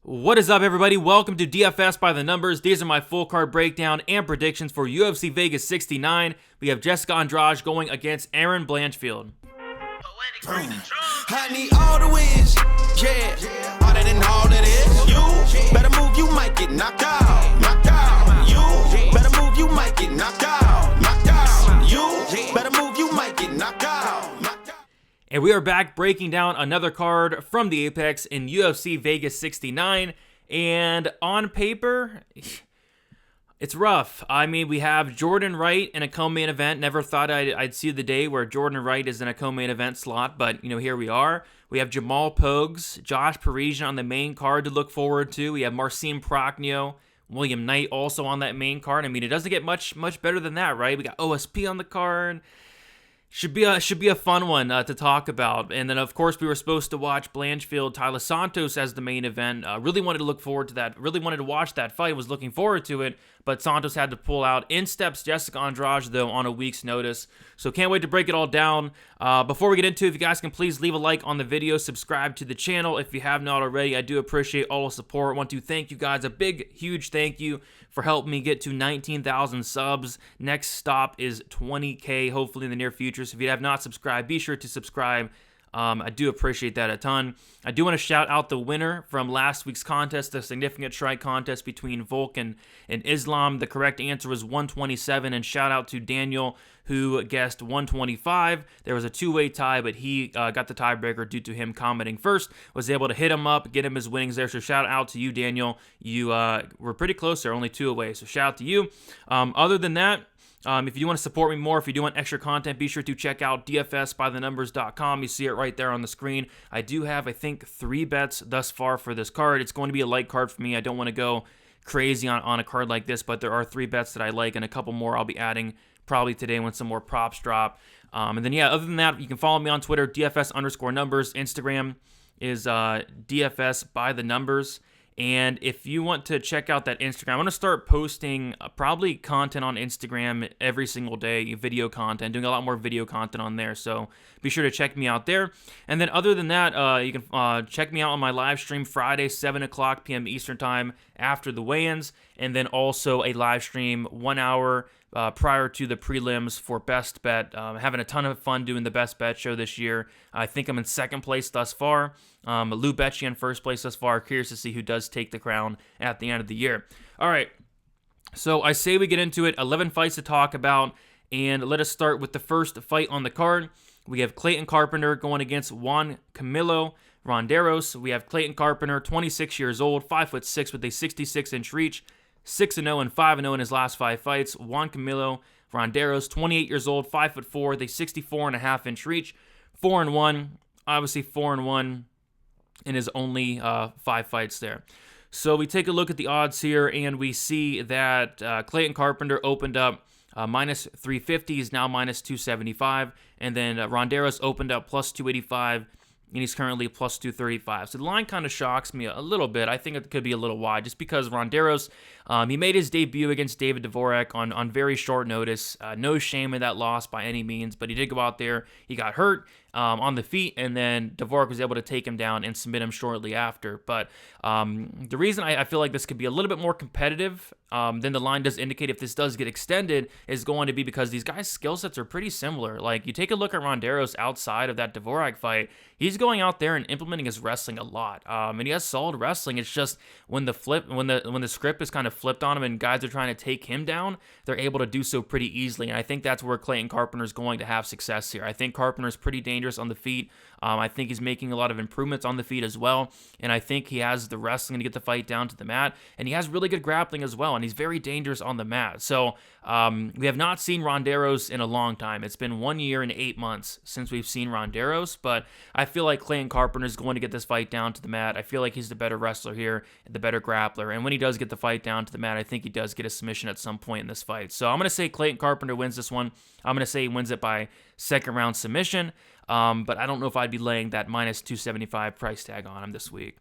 What is up, everybody? Welcome to DFS by the Numbers. These are my full card breakdown and predictions for UFC Vegas 69. We have Jessica Andrade going against Erin Blanchfield. I need all the wins, yeah. All that and all that is. You better move, you might get knocked out. Knocked out. You better move, you might get knocked out. Knocked out. You better move, you might get knocked out. Knocked out. And we are back breaking down another card from the Apex in UFC Vegas 69. And on paper, it's rough. I mean, we have Jordan Wright in a co-main event. Never thought I'd see the day where Jordan Wright is in a co-main event slot, but, here we are. We have Jamal Pogues, Josh Parisian on the main card to look forward to. We have Marcin Prachnio, William Knight also on that main card. I mean, it doesn't get much better than that, right? We got OSP on the card. Should be a fun one to talk about. And then, of course, we were supposed to watch Blanchfield, Tyler Santos as the main event. Really wanted to look forward to that. Really wanted to watch that fight. Was looking forward to it. But Santos had to pull out. In steps Jessica Andrade, though, on a week's notice. So can't wait to break it all down. Before we get into it, if you guys can please leave a like on the video. Subscribe to the channel if you have not already. I do appreciate all the support. I want to thank you guys. A big, huge thank you for helping me get to 19,000 subs. Next stop is 20K, hopefully in the near future. So if you have not subscribed, be sure to subscribe. I do appreciate that a ton. I do want to shout out the winner from last week's contest, the significant strike contest between Volk and Islam. The correct answer was 127, and shout out to Daniel, who guessed 125. There was a two-way tie, but he got the tiebreaker due to him commenting first, was able to hit him up, get him his winnings there. So shout out to you, Daniel. You were pretty close there, only two away. So shout out to you. Other than that, if you want to support me more, if you do want extra content, be sure to check out dfsbythenumbers.com. You see it right there on the screen. I do have, I think, 3 bets thus far for this card. It's going to be a light card for me. I don't want to go crazy on a card like this, but there are 3 bets that I like, and a couple more I'll be adding probably today when some more props drop. And then, other than that, you can follow me on Twitter, DFS_numbers. Instagram is DFS by the numbers. And if you want to check out that Instagram, I'm going to start posting probably content on Instagram every single day, video content, doing a lot more video content on there. So be sure to check me out there. And then other than that, you can check me out on my live stream Friday, 7 o'clock p.m. Eastern time after the weigh-ins. And then also a live stream 1 hour prior to the prelims for Best Bet. Having a ton of fun doing the Best Bet show this year. I think I'm in second place thus far. Lou Becci in first place thus far. Curious to see who does take the crown at the end of the year. All right, so I say we get into it. 11 fights to talk about, and let us start with the first fight on the card. We have Clayton Carpenter going against Juancamilo Ronderos. We have Clayton Carpenter, 26 years old, 5'6" with a 66-inch reach, 6-0 and 5-0 in his last 5 fights. Juancamilo Ronderos, 28 years old, 5'4", with a 64.5-inch reach, 4-1. Obviously 4-1 in his only 5 fights there. So we take a look at the odds here, and we see that Clayton Carpenter opened up minus 350, is now minus 275, and then Ronderos opened up plus 285, and he's currently plus 235. So the line kind of shocks me a little bit. I think it could be a little wide just because Ronderos, he made his debut against David Dvorak on very short notice. No shame in that loss by any means, but he did go out there. He got hurt on the feet, and then Dvorak was able to take him down and submit him shortly after. But the reason I feel like this could be a little bit more competitive than the line does indicate if this does get extended is going to be because these guys' skill sets are pretty similar. Like, you take a look at Ronderos outside of that Dvorak fight, he's going out there and implementing his wrestling a lot. And he has solid wrestling. It's just when the script is kind of flipped on him and guys are trying to take him down, they're able to do so pretty easily. And I think that's where Clayton Carpenter is going to have success here. I think Carpenter is pretty dangerous on the feet. I think he's making a lot of improvements on the feet as well, and I think he has the wrestling to get the fight down to the mat, and he has really good grappling as well, and he's very dangerous on the mat. So we have not seen Ronderos in a long time. It's been 1 year and 8 months since we've seen Ronderos, but I feel like Clayton Carpenter is going to get this fight down to the mat. I feel like he's the better wrestler here, the better grappler, and when he does get the fight down to the mat, I think he does get a submission at some point in this fight. So I'm going to say Clayton Carpenter wins this one. I'm going to say he wins it by second round submission. But I don't know if I'd be laying that minus 275 price tag on him this week.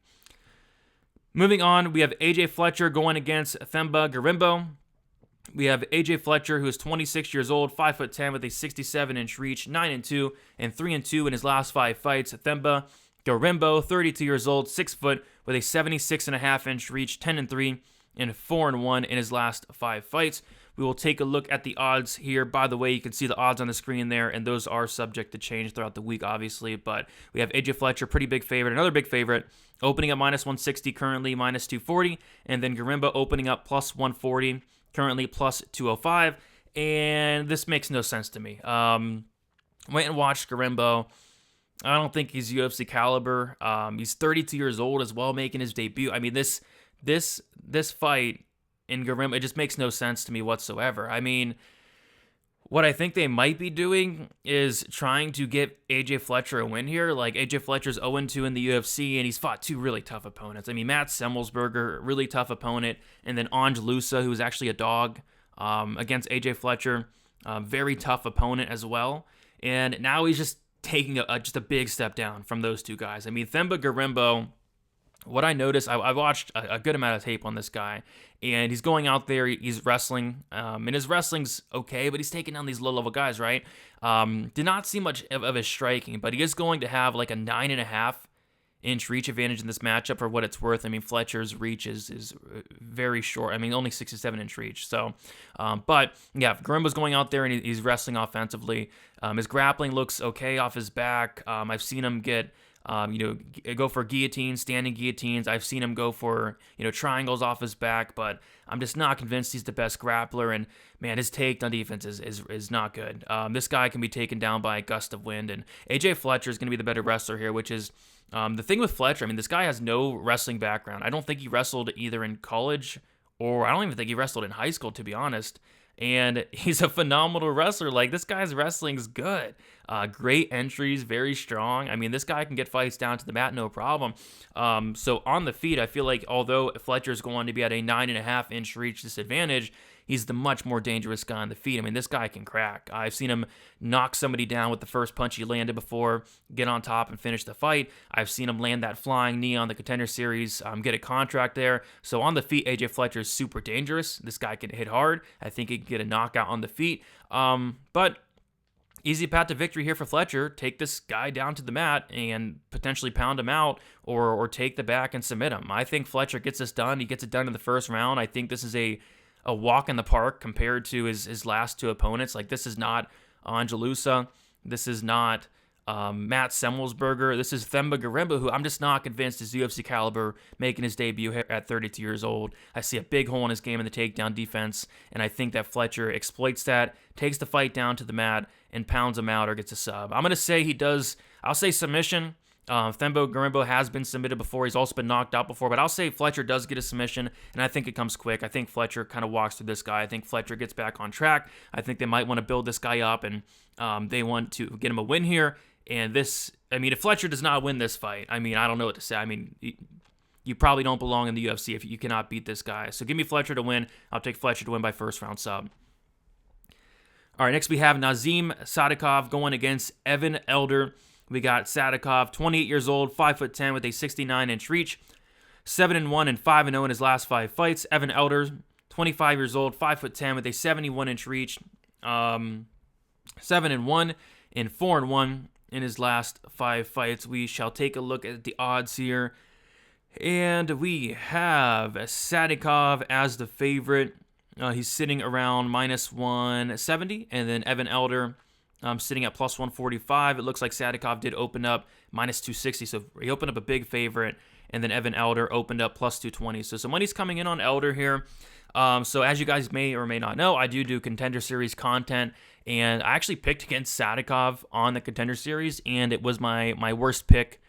Moving on, we have AJ Fletcher going against Themba Gorimbo. We have AJ Fletcher, who is 26 years old, 5'10", with a 67-inch reach, 9-2 and 3-2 in his last 5 fights. Themba, Gorimbo, 32 years old, 6 foot, with a 76.5-inch reach, 10-3, and 4-1 in his last 5 fights. We will take a look at the odds here. By the way, you can see the odds on the screen there, and those are subject to change throughout the week, obviously. But we have AJ Fletcher, pretty big favorite, another big favorite, opening up -160, currently -240, and then Gorimbo opening up +140, currently +205, and this makes no sense to me. Went and watched Gorimbo. I don't think he's UFC caliber. He's 32 years old as well, making his debut. I mean, this fight in Gorimbo, it just makes no sense to me whatsoever. I mean, what I think they might be doing is trying to get AJ Fletcher a win here. Like, AJ Fletcher's 0-2 in the UFC, and he's fought 2 really tough opponents. I mean, Matt Semmelsberger, really tough opponent, and then Andrade, who's actually a dog, against AJ Fletcher, very tough opponent as well. And now he's just taking just a big step down from those 2 guys. I mean, Themba Gorimbo, what I noticed, I watched a good amount of tape on this guy, and he's going out there, he's wrestling, and his wrestling's okay, but he's taking down these low-level guys, right? Did not see much of his striking, but he is going to have like a 9.5-inch reach advantage in this matchup for what it's worth. I mean, Fletcher's reach is very short. I mean, only 6 to 7-inch reach. So, but yeah, Gorimbo's going out there and he's wrestling offensively. His grappling looks okay off his back. I've seen him get, go for guillotines, standing guillotines. I've seen him go for, triangles off his back, but I'm just not convinced he's the best grappler. And man, his takedown defense is not good. This guy can be taken down by a gust of wind, and AJ Fletcher is going to be the better wrestler here, which is the thing with Fletcher. I mean, this guy has no wrestling background. I don't think he wrestled either in college, or I don't even think he wrestled in high school, to be honest. And he's a phenomenal wrestler. Like, this guy's wrestling's good. Great entries, very strong. I mean, this guy can get fights down to the mat, no problem. So on the feet, I feel like although Fletcher's going to be at a 9.5-inch reach disadvantage, he's the much more dangerous guy on the feet. I mean, this guy can crack. I've seen him knock somebody down with the first punch he landed before, get on top and finish the fight. I've seen him land that flying knee on the Contender Series, get a contract there. So on the feet, AJ Fletcher is super dangerous. This guy can hit hard. I think he can get a knockout on the feet. But easy path to victory here for Fletcher. Take this guy down to the mat and potentially pound him out, or take the back and submit him. I think Fletcher gets this done. He gets it done in the first round. I think this is a walk in the park compared to his last 2 opponents. Like, this is not Andalusa. This is not Matt Semmelsberger. This is Themba Gorimbo, who I'm just not convinced is UFC caliber, making his debut at 32 years old. I see a big hole in his game in the takedown defense, and I think that Fletcher exploits that, takes the fight down to the mat, and pounds him out or gets a sub. I'm going to say he does. I'll say submission. Themba Gorimbo has been submitted before. He's also been knocked out before, but I'll say Fletcher does get a submission, and I think it comes quick. I think Fletcher kind of walks through this guy. I think Fletcher gets back on track. I think they might want to build this guy up, and they want to get him a win here. And if Fletcher does not win this fight, I mean, I don't know what to say. I mean, you probably don't belong in the UFC if you cannot beat this guy. So give me Fletcher to win. I'll take Fletcher to win by first round sub. All right, next we have Nazim Sadykhov going against Evan Elder. We got Sadykhov, 28 years old, 5'10", with a 69-inch reach, 7-1 and 5-0 in his last 5 fights. Evan Elder, 25 years old, 5'10", with a 71-inch reach, 7-1 and 4-1 in his last 5 fights. We shall take a look at the odds here, and we have Sadykhov as the favorite. He's sitting around -170, and then Evan Elder sitting at +145. It looks like Sadykhov did open up -260, so he opened up a big favorite, and then Evan Elder opened up +220. So some money's coming in on Elder here. So as you guys may or may not know, I do Contender Series content, and I actually picked against Sadykhov on the Contender Series, and it was my worst pick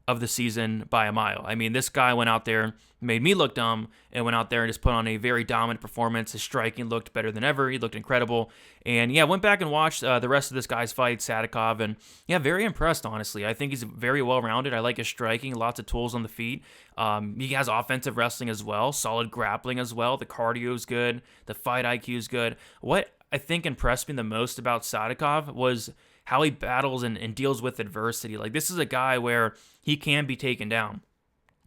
of the season by a mile. I mean, this guy went out there, made me look dumb, and went out there and just put on a very dominant performance. His striking looked better than ever. He looked incredible. And yeah, went back and watched the rest of this guy's fight, Sadykhov, and yeah, very impressed, honestly. I think he's very well-rounded. I like his striking, lots of tools on the feet. He has offensive wrestling as well, solid grappling as well. The cardio is good. The fight IQ is good. What I think impressed me the most about Sadykhov was how he battles and deals with adversity. Like, this is a guy where he can be taken down.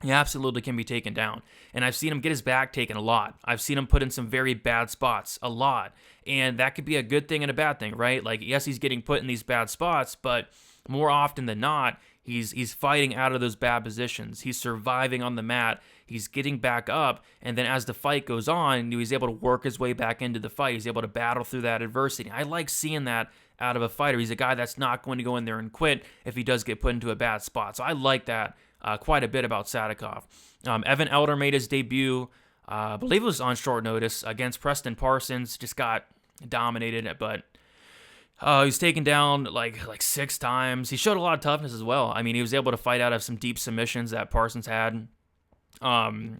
He absolutely can be taken down. And I've seen him get his back taken a lot. I've seen him put in some very bad spots a lot. And that could be a good thing and a bad thing, right? Like, yes, he's getting put in these bad spots, but more often than not, He's fighting out of those bad positions. He's surviving on the mat. He's getting back up, and then as the fight goes on, he's able to work his way back into the fight. He's able to battle through that adversity. I like seeing that out of a fighter. He's a guy that's not going to go in there and quit if he does get put into a bad spot. So I like that quite a bit about Sadykhov. Evan Elder made his debut, I believe it was on short notice, against Preston Parsons. Just got dominated, but he was taken down like 6 times. He showed a lot of toughness as well. I mean, he was able to fight out of some deep submissions that Parsons had. The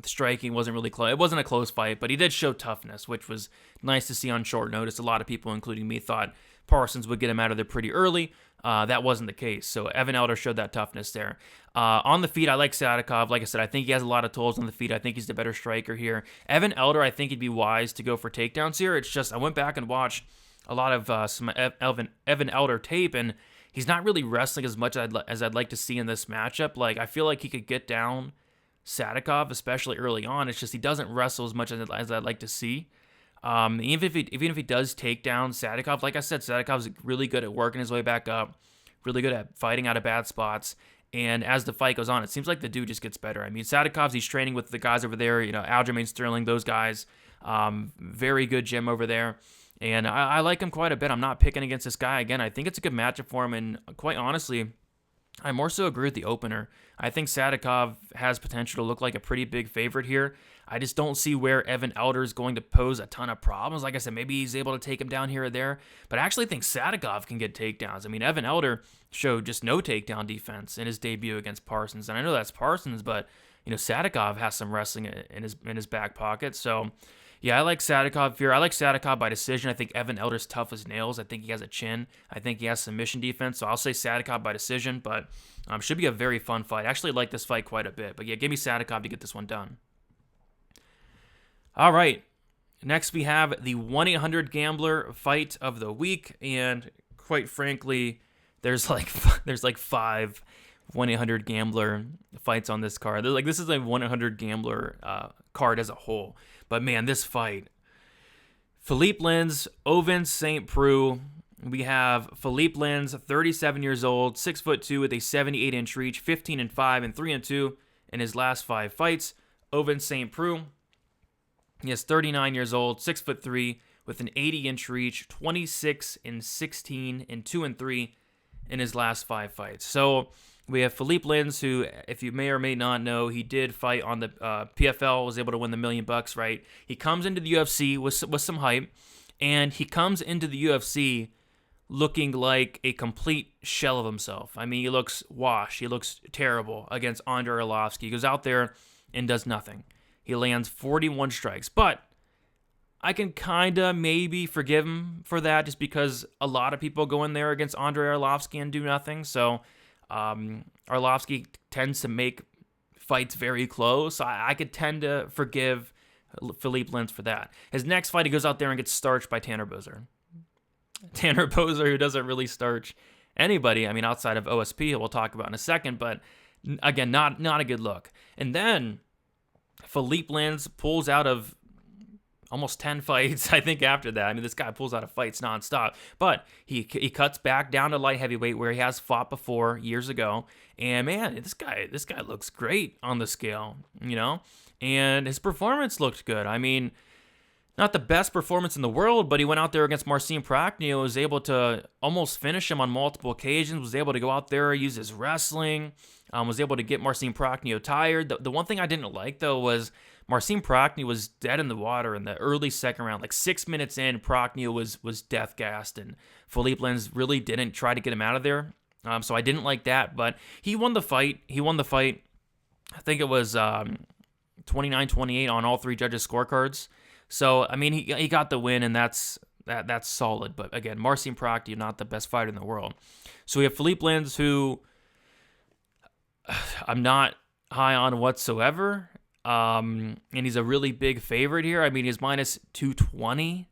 striking wasn't really close. It wasn't a close fight, but he did show toughness, which was nice to see on short notice. A lot of people, including me, thought Parsons would get him out of there pretty early. That wasn't the case. So Evan Elder showed that toughness there. On the feet, I like Sadykhov. Like I said, I think he has a lot of tools on the feet. I think he's the better striker here. Evan Elder, I think he'd be wise to go for takedowns here. It's just I went back and watched a lot of some Evan Elder tape, and he's not really wrestling as much as I'd like to see in this matchup. Like, I feel like he could get down Sadykhov, especially early on. It's just he doesn't wrestle as much as I'd like to see. Even if he does take down Sadykhov, like I said, Sadykhov's really good at working his way back up, really good at fighting out of bad spots. And as the fight goes on, it seems like the dude just gets better. I mean, Sadykhov's, he's training with the guys over there, Aljamain Sterling, those guys. Very good gym over there. And I like him quite a bit. I'm not picking against this guy. Again, I think it's a good matchup for him. And quite honestly, I more so agree with the opener. I think Sadykhov has potential to look like a pretty big favorite here. I just don't see where Evan Elder is going to pose a ton of problems. Like I said, maybe he's able to take him down here or there. But I actually think Sadykhov can get takedowns. I mean, Evan Elder showed just no takedown defense in his debut against Parsons. And I know that's Parsons, but Sadykhov has some wrestling in his back pocket. So yeah, I like Sadykhov here. I like Sadykhov by decision. I think Evan Elder's tough as nails. I think he has a chin. I think he has submission defense. So I'll say Sadykhov by decision, but should be a very fun fight. I actually like this fight quite a bit. But yeah, give me Sadykhov to get this one done. All right. Next, we have the 1-800-Gambler fight of the week. And quite frankly, there's like 5 1-800-Gambler fights on this card. This is a 1-800-Gambler card as a whole. But man, this fight, Philipe Lins, Ovince St. Preux. We have Philipe Lins, 37 years old, 6'2" with a 78-inch reach, 15-5 and 3-2 in his last 5 fights. Ovince St. Preux, he is 39 years old, 6'3" with an 80-inch reach, 26-16 and 2-3 in his last 5 fights. So we have Philipe Lins, who, if you may or may not know, he did fight on the PFL, was able to win the $1 million, right? He comes into the UFC with some hype, and he comes into the UFC looking like a complete shell of himself. I mean, he looks washed. He looks terrible against Andrei Arlovski. He goes out there and does nothing. He lands 41 strikes, but I can kind of maybe forgive him for that just because a lot of people go in there against Andrei Arlovski and do nothing, so Arlovski tends to make fights very close. I could tend to forgive Philipe Lins for that. His next fight, he goes out there and gets starched by Tanner Boser. Tanner Boser, who doesn't really starch anybody, I mean, outside of OSP, we'll talk about in a second, but again, not a good look. And then Philipe Lins pulls out of almost 10 fights, I think, after that. I mean, this guy pulls out of fights nonstop. But he cuts back down to light heavyweight where he has fought before years ago. And, man, this guy looks great on the scale, And his performance looked good. I mean, not the best performance in the world, but he went out there against Marcin Prachnio, was able to almost finish him on multiple occasions, was able to go out there, use his wrestling, was able to get Marcin Prachnio tired. The one thing I didn't like, though, was Marcin Prachnio was dead in the water in the early second round. Like 6 minutes in, Prachnio was death gassed, and Philipe Lins really didn't try to get him out of there. So I didn't like that, but he won the fight. I think it was 29-28 on all 3 judges' scorecards. So, I mean, he got the win, and that's solid. But again, Marcin Prachnio, not the best fighter in the world. So we have Philipe Lins, who I'm not high on whatsoever. And he's a really big favorite here. I mean, he's minus 220.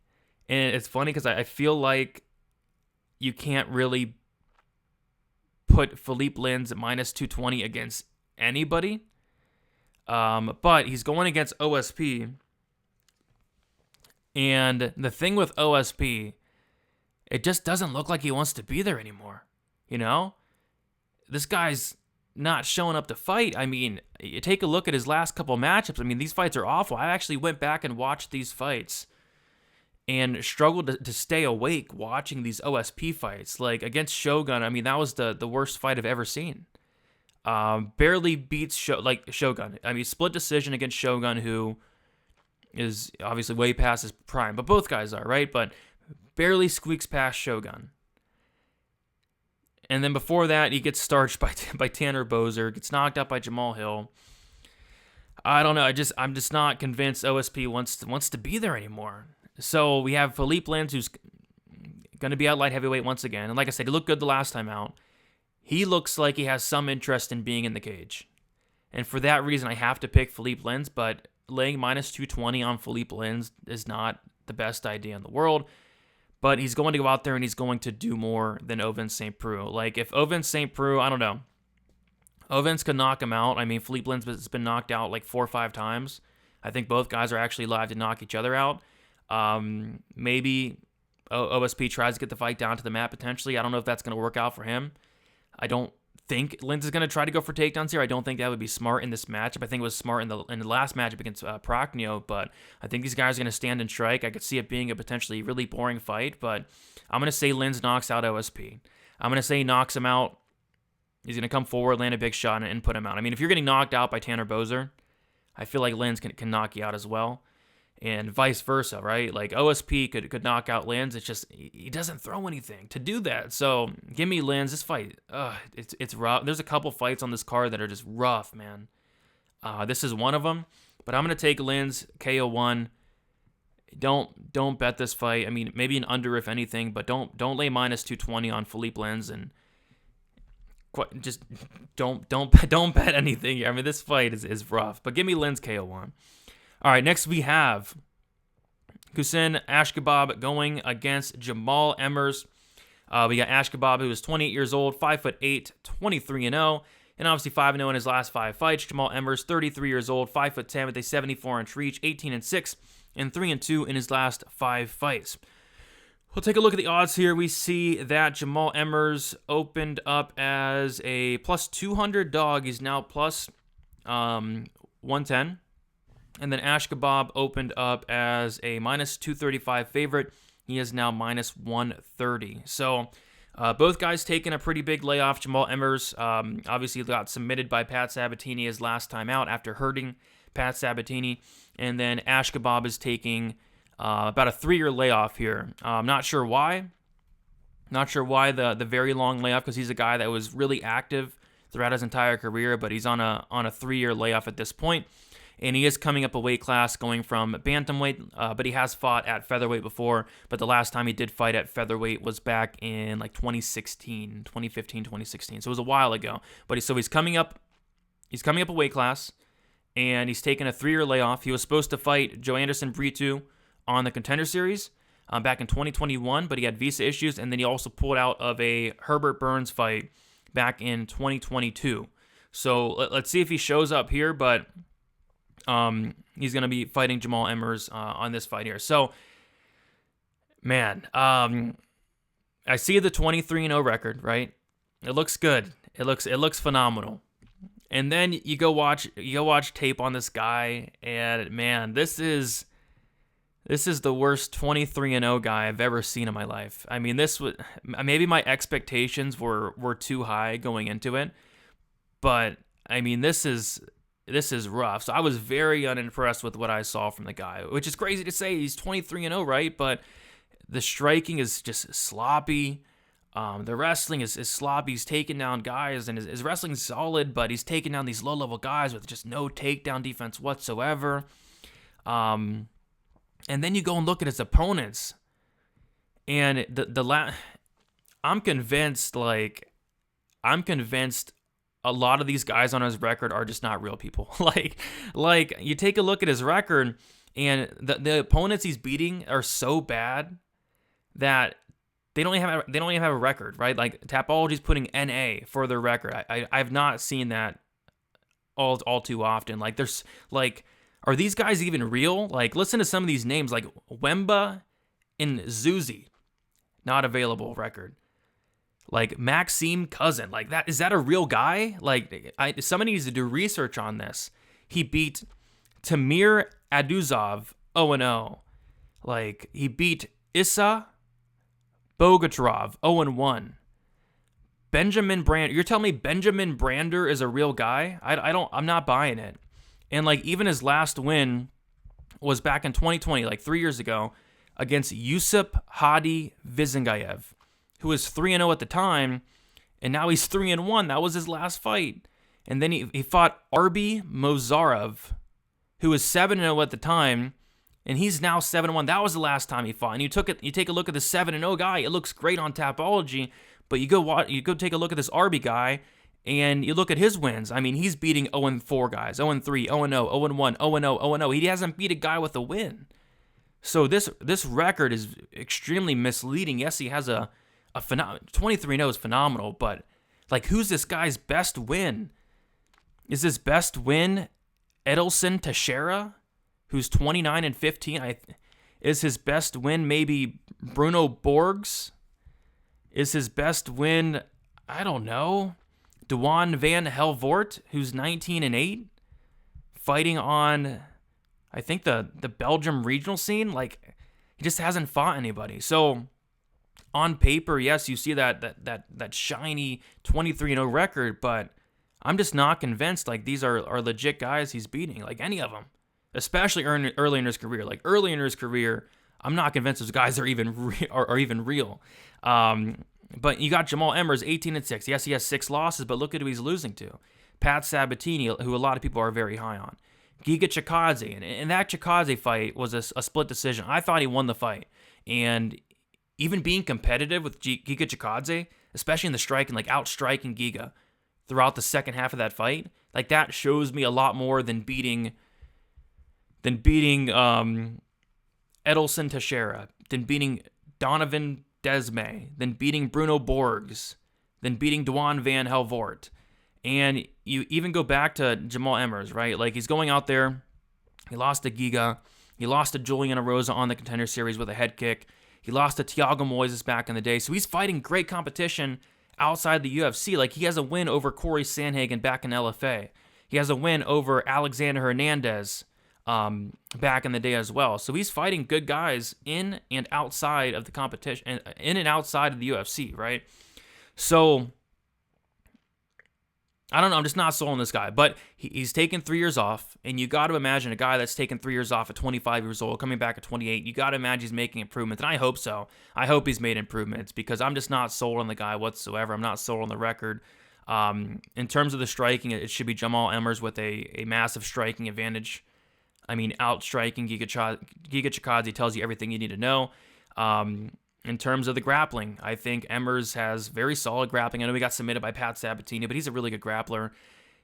And it's funny because I feel like you can't really put Philipe Lins at minus 220 against anybody. But he's going against OSP. And the thing with OSP, it just doesn't look like he wants to be there anymore. this guy's not showing up to fight. I mean, you take a look at his last couple matchups. I mean, these fights are awful. I actually went back and watched these fights and struggled to stay awake watching these OSP fights. Like, against Shogun, I mean, that was the worst fight I've ever seen. Barely beats Shogun. I mean, split decision against Shogun, who is obviously way past his prime, but both guys are, right? But barely squeaks past Shogun. And then before that, he gets starched by Tanner Boser, gets knocked out by Jamall Hill. I don't know. I'm just not convinced OSP wants to be there anymore. So we have Philipe Lins, who's going to be out light heavyweight once again. And like I said, he looked good the last time out. He looks like he has some interest in being in the cage. And for that reason, I have to pick Philipe Lins, but laying minus 220 on Philipe Lins is not the best idea in the world. But he's going to go out there and he's going to do more than Ovince St. Preux. Like, if Ovince St. Preux, I don't know. Ovince could knock him out. I mean, Philipe Lins has been knocked out like 4 or 5 times. I think both guys are actually live to knock each other out. Maybe OSP tries to get the fight down to the mat potentially. I don't know if that's going to work out for him. I don't think Lins is going to try to go for takedowns here. I don't think that would be smart in this matchup. I think it was smart in the last matchup against Prachnio, but I think these guys are going to stand and strike. I could see it being a potentially really boring fight, but I'm going to say Lins knocks out OSP. I'm going to say he knocks him out. He's going to come forward, land a big shot, and put him out. I mean, if you're getting knocked out by Tanner Boser, I feel like Lins can knock you out as well. And vice versa, right? Like, OSP could knock out Lins. It's just, he doesn't throw anything to do that. So, give me Lins. This fight, it's rough. There's a couple fights on this card that are just rough, man. This is one of them. But I'm going to take Lins, KO1. Don't bet this fight. I mean, maybe an under if anything, but don't lay minus 220 on Philipe Lins, and just don't bet anything here. I mean, this fight is rough. But give me Lins, KO1. All right, next we have Khusein Askhavov going against Jamall Emmers. We got Askhavov, who is 28 years old, 5'8", 23-0, and obviously 5-0 in his last 5 fights. Jamall Emmers, 33 years old, 5'10", with a 74-inch reach, 18-6, and 3-2 in his last 5 fights. We'll take a look at the odds here. We see that Jamall Emmers opened up as a plus 200 dog. He's now plus 110. And then Askhavov opened up as a minus 235 favorite. He is now minus 130. So both guys taking a pretty big layoff. Jamall Emmers obviously got submitted by Pat Sabatini his last time out after hurting Pat Sabatini. And then Askhavov is taking about a 3-year layoff here. Not sure why. Not sure why the very long layoff, because he's a guy that was really active throughout his entire career, but he's on a 3-year layoff at this point. And he is coming up a weight class going from bantamweight, but he has fought at featherweight before. But the last time he did fight at featherweight was back in like 2015, 2016. So it was a while ago. But he's coming up a weight class, and he's taken a 3-year layoff. He was supposed to fight Joe Anderson Brito on the Contender Series back in 2021, but he had visa issues, and then he also pulled out of a Herbert Burns fight back in 2022. So let's see if he shows up here, but he's going to be fighting Jamall Emmers on this fight here. So, man, I see the 23-0 record, right? It looks good. It looks phenomenal. And then you go watch tape on this guy, and man, this is the worst 23-0 guy I've ever seen in my life. I mean, maybe my expectations were too high going into it, but I mean, this is rough. So I was very unimpressed with what I saw from the guy, which is crazy to say. He's 23-0, right? But the striking is just sloppy. The wrestling is sloppy. He's taking down guys, and his wrestling's solid, but he's taking down these low-level guys with just no takedown defense whatsoever. And then you go and look at his opponents, and I'm convinced a lot of these guys on his record are just not real people. like you take a look at his record, and the opponents he's beating are so bad that they don't even have a record, right? Like, Tapology's putting NA for their record. I've not seen that all too often. Like, there's like, are these guys even real? Like, listen to some of these names, like Wemba and Zuzi, not available record. Like Maxime Cousin, like that, is that a real guy? Like somebody needs to do research on this. He beat Tamir Aduzov 0-0. Like he beat Issa Bogatrov 0-1. Benjamin Brander, you're telling me Benjamin Brander is a real guy? I'm not buying it. And like even his last win was back in 2020, like 3 years ago, against Yusuf Hadi Vizingayev, who was 3-0 at the time, and now he's 3-1. That was his last fight. And then he fought Arbi Mozarov, who was 7-0 at the time, and he's now 7-1. That was the last time he fought. And you take a look at the 7-0 guy. It looks great on Tapology, but you go take a look at this Arbi guy, and you look at his wins. I mean, he's beating 0-4 guys, 0-3, 0-0, 0-1, 0-0, 0-0. He hasn't beat a guy with a win. So this record is extremely misleading. Yes, he has a 23-0 is phenomenal, but like, who's this guy's best win? Is his best win Edelson Teixeira, who's 29-15? Is his best win maybe Bruno Borges? Is his best win, I don't know, Duan van Helvoort, who's 19-8, fighting on, I think, the Belgium regional scene? Like, he just hasn't fought anybody. So on paper, yes, you see that shiny 23-0 record, but I'm just not convinced like these are legit guys he's beating, like any of them, especially early in his career. Like early in his career, I'm not convinced those guys are even real. But you got Jamall Emmers, 18-6. Yes, he has 6 losses, but look at who he's losing to. Pat Sabatini, who a lot of people are very high on. Giga Chikadze, and that Chikadze fight was a split decision. I thought he won the fight, and even being competitive with Giga Chikadze, especially in the striking, like outstriking Giga throughout the second half of that fight, like that shows me a lot more than beating Edelson Teixeira, than beating Donovan Desme, than beating Bruno Borges, than beating Duan van Helvoort. And you even go back to Jamall Emmers, right? Like he's going out there, he lost to Giga, he lost to Julian Erosa on the Contender Series with a head kick. He lost to Thiago Moises back in the day. So he's fighting great competition outside the UFC. Like he has a win over Corey Sandhagen back in LFA. He has a win over Alexander Hernandez back in the day as well. So he's fighting good guys in and outside of the competition, in and outside of the UFC, right? So I don't know. I'm just not sold on this guy. But he's taken 3 years off, and you got to imagine a guy that's taken 3 years off at 25 years old, coming back at 28. You got to imagine he's making improvements, and I hope so. I hope he's made improvements because I'm just not sold on the guy whatsoever. I'm not sold on the record. In terms of the striking, it should be Jamall Emmers with a massive striking advantage. I mean, outstriking Giga Chikadze tells you everything you need to know. In terms of the grappling, I think Emmers has very solid grappling. I know he got submitted by Pat Sabatini, but he's a really good grappler.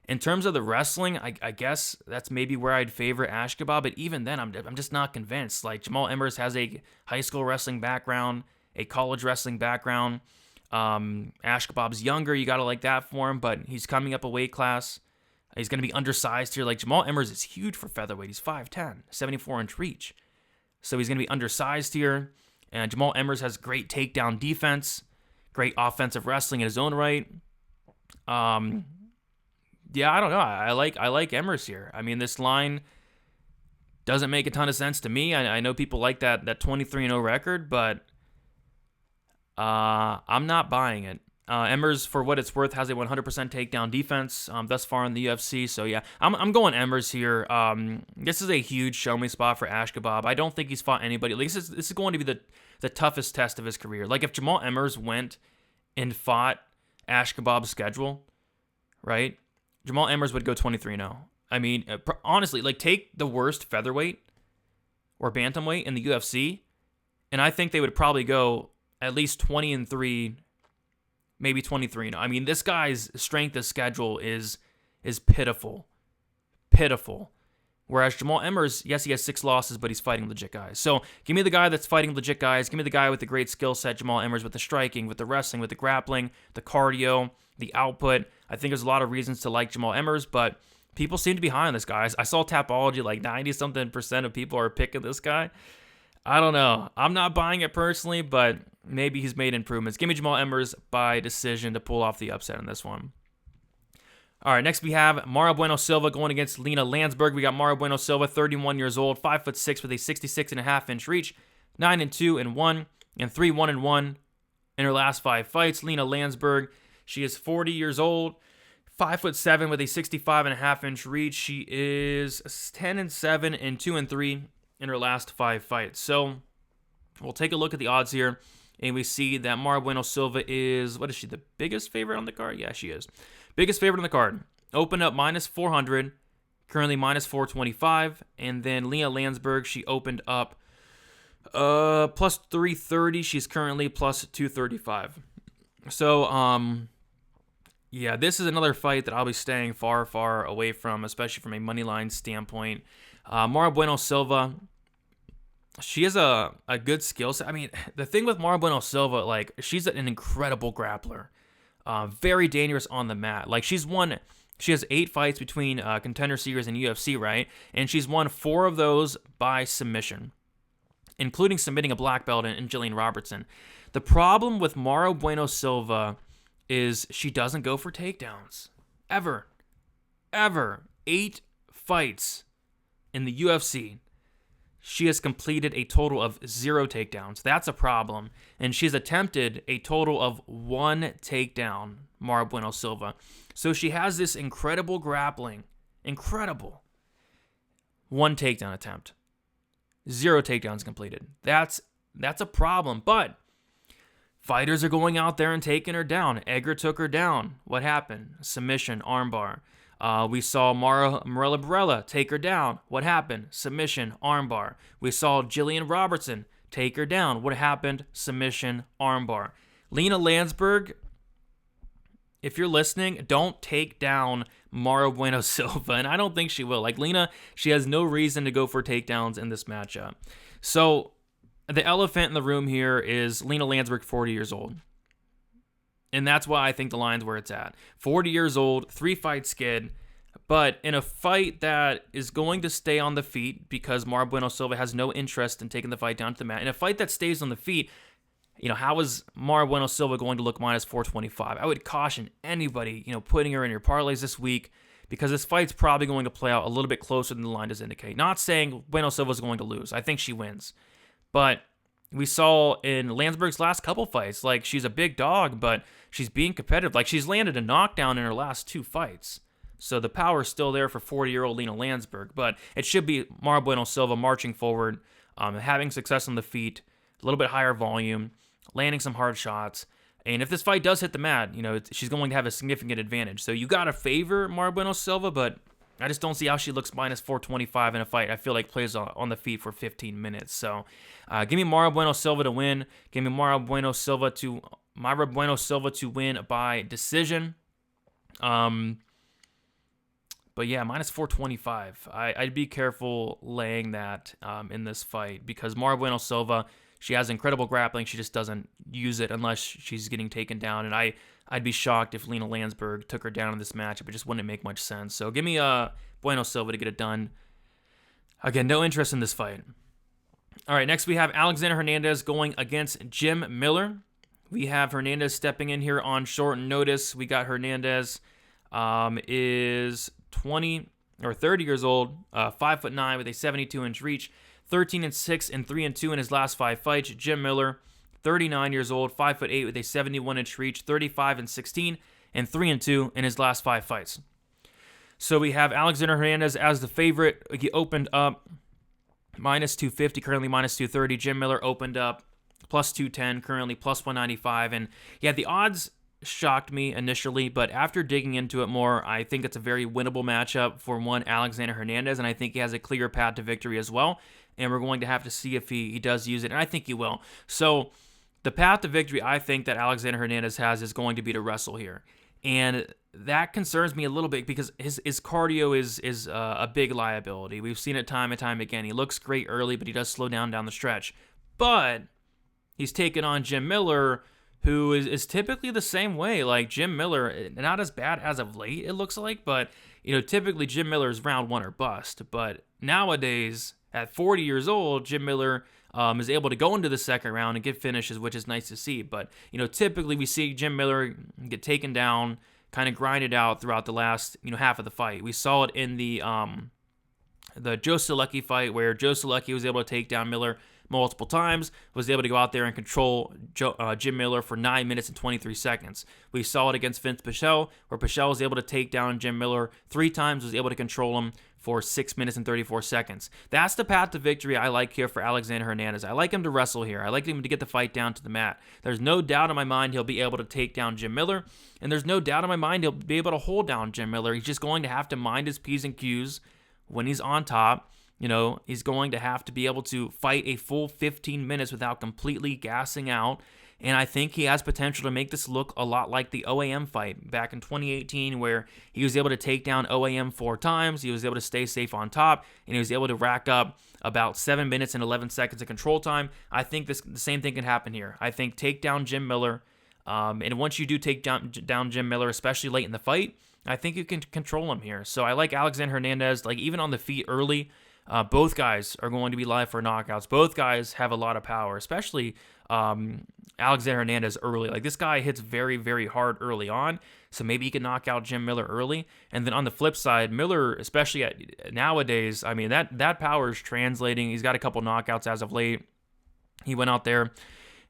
In terms of the wrestling, I guess that's maybe where I'd favor Askhavov, but even then, I'm just not convinced. Like, Jamall Emmers has a high school wrestling background, a college wrestling background. Askhavov's younger, you got to like that for him, but he's coming up a weight class. He's going to be undersized here. Like, Jamall Emmers is huge for featherweight. He's 5'10", 74-inch reach. So he's going to be undersized here. And Jamall Emmers has great takedown defense, great offensive wrestling in his own right. Yeah, I don't know. I like Emmers here. I mean, this line doesn't make a ton of sense to me. I know people like that 23-0 record, but I'm not buying it. Emmers, for what it's worth, has a 100% takedown defense thus far in the UFC. So yeah, I'm going Emmers here. This is a huge show me spot for Askhavov. I don't think he's fought anybody. Like, this is going to be the toughest test of his career. Like, if Jamall Emmers went and fought Askhavov's schedule, right? Jamall Emmers would go 23-0. I mean, honestly, like, take the worst featherweight or bantamweight in the UFC, and I think they would probably go at least 20-3. Maybe 23. I mean, this guy's strength of schedule is pitiful. Pitiful. Whereas Jamall Emmers, yes, he has 6 losses, but he's fighting legit guys. So give me the guy that's fighting legit guys. Give me the guy with the great skill set, Jamall Emmers, with the striking, with the wrestling, with the grappling, the cardio, the output. I think there's a lot of reasons to like Jamall Emmers, but people seem to be high on this guy. I saw Tapology, like 90-something% of people are picking this guy. I don't know. I'm not buying it personally, but maybe he's made improvements. Give me Jamal Emmers by decision to pull off the upset in this one. All right, next we have Mayra Bueno Silva going against Lina Lansberg. We got Mayra Bueno Silva, 31 years old, 5'6" with a 66.5-inch reach, 9-2-1, and 3-1-1 in her last 5 fights. Lina Lansberg, she is 40 years old, 5'7" with a 65.5-inch reach. She is 10-7 and 2-3 in her last 5 fights. So we'll take a look at the odds here, and we see that Mayra Bueno Silva is, what is she, the biggest favorite on the card? Yeah, she is. Biggest favorite on the card. Opened up -400, currently -425. And then Lina Lansberg, she opened up +330. She's currently +235. So, yeah, this is another fight that I'll be staying far, far away from, especially from a moneyline standpoint. Mayra Bueno Silva, she has a good skill set. I mean, the thing with Mayra Bueno Silva, like, she's an incredible grappler. Very dangerous on the mat. Like, she has 8 fights between Contender Series and UFC, right? And she's won 4 of those by submission, including submitting a black belt in Jillian Robertson. The problem with Mayra Bueno Silva is she doesn't go for takedowns. Ever. 8 fights in the UFC. She has completed a total of 0 takedowns. That's a problem. And she's attempted a total of 1 takedown, Mayra Bueno Silva. So she has this incredible grappling. Incredible. 1 takedown attempt. 0 takedowns completed. That's a problem. But fighters are going out there and taking her down. Edgar took her down. What happened? Submission, armbar. We saw Marella Barella take her down. What happened? Submission, armbar. We saw Jillian Robertson take her down. What happened? Submission, armbar. Lina Lansberg, if you're listening, don't take down Mayra Bueno Silva, and I don't think she will. Like, Lina, she has no reason to go for takedowns in this matchup. So, the elephant in the room here is Lina Lansberg, 40 years old. And that's why I think the line's where it's at. 40 years old, 3-fight skid, but in a fight that is going to stay on the feet because Mayra Bueno Silva has no interest in taking the fight down to the mat. In a fight that stays on the feet, how is Mayra Bueno Silva going to look -425? I would caution anybody, putting her in your parlays this week because this fight's probably going to play out a little bit closer than the line does indicate. Not saying Bueno Silva is going to lose. I think she wins. But we saw in Lansberg's last couple fights, like, she's a big dog, but she's being competitive. Like, she's landed a knockdown in her last 2 fights. So the power is still there for 40-year-old Lina Lansberg. But it should be Mayra Bueno Silva marching forward, having success on the feet, a little bit higher volume, landing some hard shots. And if this fight does hit the mat, she's going to have a significant advantage. So you got to favor Mayra Bueno Silva, but I just don't see how she looks -425 in a fight I feel like plays on the feet for 15 minutes. So give me Mayra Bueno Silva to win. Give me Mayra Bueno Silva to win by decision. But yeah, -425. I'd be careful laying that in this fight because Mayra Bueno Silva, she has incredible grappling. She just doesn't use it unless she's getting taken down. And I'd be shocked if Lina Lansberg took her down in this matchup. It just wouldn't make much sense. So give me Bueno Silva to get it done. Again, no interest in this fight. All right, next we have Alexander Hernandez going against Jim Miller. We have Hernandez stepping in here on short notice. We got Hernandez is 30 years old, 5'9" with a 72-inch reach, 13-6 and 3-2 in his last 5 fights. Jim Miller, 39 years old, 5'8" with a 71-inch reach, 35-16 and 3-2 in his last 5 fights. So we have Alexander Hernandez as the favorite. He opened up -250, currently -230. Jim Miller opened up +210, currently +195. And yeah, the odds shocked me initially, but after digging into it more, I think it's a very winnable matchup for one Alexander Hernandez, and I think he has a clear path to victory as well. And we're going to have to see if he does use it, and I think he will. So the path to victory I think that Alexander Hernandez has is going to be to wrestle here. And that concerns me a little bit because his cardio is a big liability. We've seen it time and time again. He looks great early, but he does slow down the stretch. But he's taken on Jim Miller, who is typically the same way. Like, Jim Miller, not as bad as of late, it looks like, but typically Jim Miller is round 1 or bust. But nowadays, at 40 years old, Jim Miller is able to go into the second round and get finishes, which is nice to see. But, typically we see Jim Miller get taken down, kind of grinded out throughout the last, half of the fight. We saw it in the Joe Solecki fight, where Joe Solecki was able to take down Miller multiple times, was able to go out there and control Jim Miller for 9 minutes and 23 seconds. We saw it against Vince Pichel, where Pichel was able to take down Jim Miller 3 times, was able to control him for 6 minutes and 34 seconds. That's the path to victory I like here for Alexander Hernandez. I like him to wrestle here. I like him to get the fight down to the mat. There's no doubt in my mind he'll be able to take down Jim Miller, and there's no doubt in my mind he'll be able to hold down Jim Miller. He's just going to have to mind his P's and Q's when he's on top. He's going to have to be able to fight a full 15 minutes without completely gassing out. And I think he has potential to make this look a lot like the OAM fight back in 2018, where he was able to take down OAM 4 times. He was able to stay safe on top, and he was able to rack up about 7 minutes and 11 seconds of control time. I think the same thing can happen here. I think take down Jim Miller. And once you do take down Jim Miller, especially late in the fight, I think you can control him here. So I like Alexander Hernandez, even on the feet early. Both guys are going to be live for knockouts. Both guys have a lot of power, especially Alexander Hernandez early. This guy hits very, very hard early on, so maybe he can knock out Jim Miller early. And then on the flip side, Miller, especially nowadays, that power is translating. He's got a couple knockouts as of late. He went out there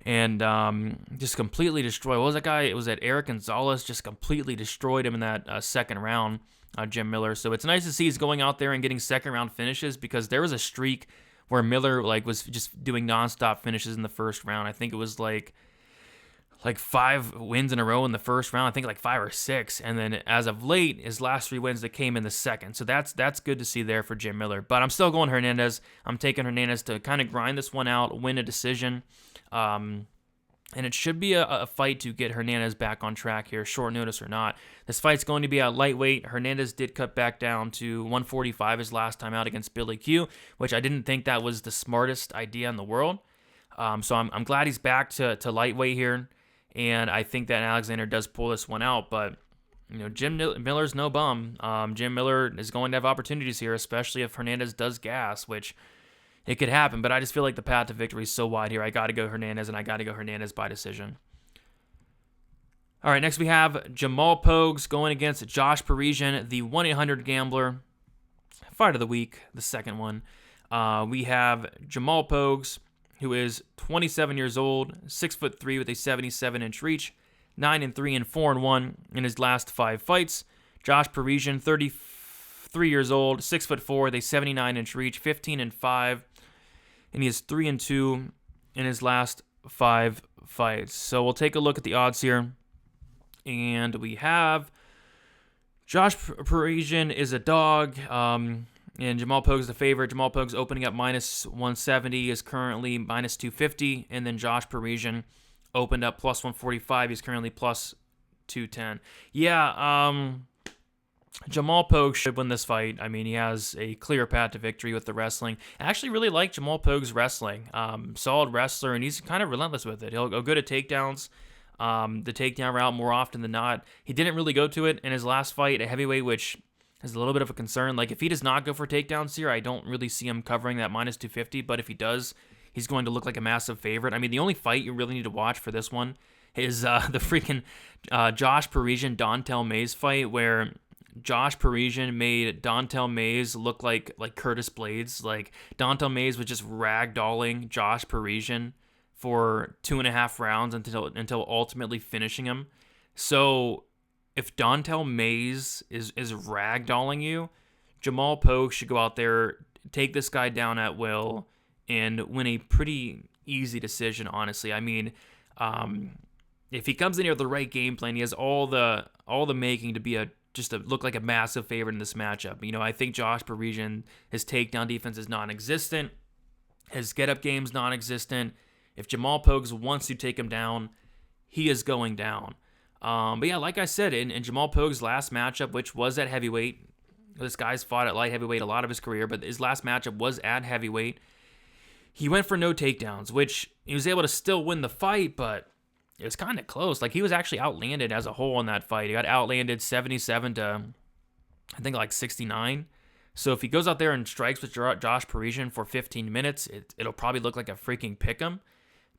and just completely destroyed. What was that guy? It was at Eric Gonzalez, just completely destroyed him in that second round. Jim Miller. So it's nice to see he's going out there and getting second round finishes, because there was a streak where Miller was just doing nonstop finishes in the first round. I think it was like 5 wins in a row in the first round. I think 5 or 6. And then as of late, his last 3 wins that came in the second. So that's good to see there for Jim Miller. But I'm still going Hernandez. I'm taking Hernandez to kind of grind this one out, win a decision. And it should be a fight to get Hernandez back on track here, short notice or not. This fight's going to be at lightweight. Hernandez did cut back down to 145 his last time out against Billy Q, which I didn't think that was the smartest idea in the world. So I'm glad he's back to lightweight here, and I think that Alexander does pull this one out. But Jim Miller's no bum. Jim Miller is going to have opportunities here, especially if Hernandez does gas, which it could happen, but I just feel like the path to victory is so wide here. I got to go Hernandez, and I got to go Hernandez by decision. All right, next we have Jamall Pogues going against Josh Parisian, the 1-800 Fight of the week, the second one. We have Jamall Pogues, who is 27 years old, 6'3" with a 77-inch reach, 9-3 and 4-1 in his last 5 fights. Josh Parisian, 33 years old, 6'4" with a 79-inch reach, 15-5. And he is 3-2 in his last 5 fights. So we'll take a look at the odds here. And we have Josh Parisian is a dog, and Jamall Pogues the favorite. Jamall Pogues opening up -170, is currently -250. And then Josh Parisian opened up +145. He's currently +210. Yeah, Jamall Pogues should win this fight. He has a clear path to victory with the wrestling. I actually really like Jamall Pogues' wrestling. Solid wrestler, and he's kind of relentless with it. He'll go good at takedowns, the takedown route more often than not. He didn't really go to it in his last fight at heavyweight, which is a little bit of a concern. If he does not go for takedowns here, I don't really see him covering that -250, but if he does, he's going to look like a massive favorite. The only fight you really need to watch for this one is the freaking Josh Parisian-Dontel Mays fight, where Josh Parisian made Dontel Mays look like Curtis Blades. Dontel Mays was just ragdolling Josh Parisian for 2.5 rounds until ultimately finishing him. So if Dontel Mays is ragdolling you, Jamall Pogues should go out there, take this guy down at will, and win a pretty easy decision, honestly. If he comes in here with the right game plan, he has all the making to be just to look like a massive favorite in this matchup. I think Josh Parisian, his takedown defense is non-existent. His get-up game's non-existent. If Jamall Pogues wants to take him down, he is going down. But yeah, like I said, in Jamall Pogues' last matchup, which was at heavyweight, this guy's fought at light heavyweight a lot of his career, but his last matchup was at heavyweight. He went for no takedowns, which he was able to still win the fight, but it was kind of close. He was actually outlanded as a whole in that fight. He got outlanded 77 to, I think, 69. So if he goes out there and strikes with Josh Parisian for 15 minutes, it'll probably look like a freaking pick'em.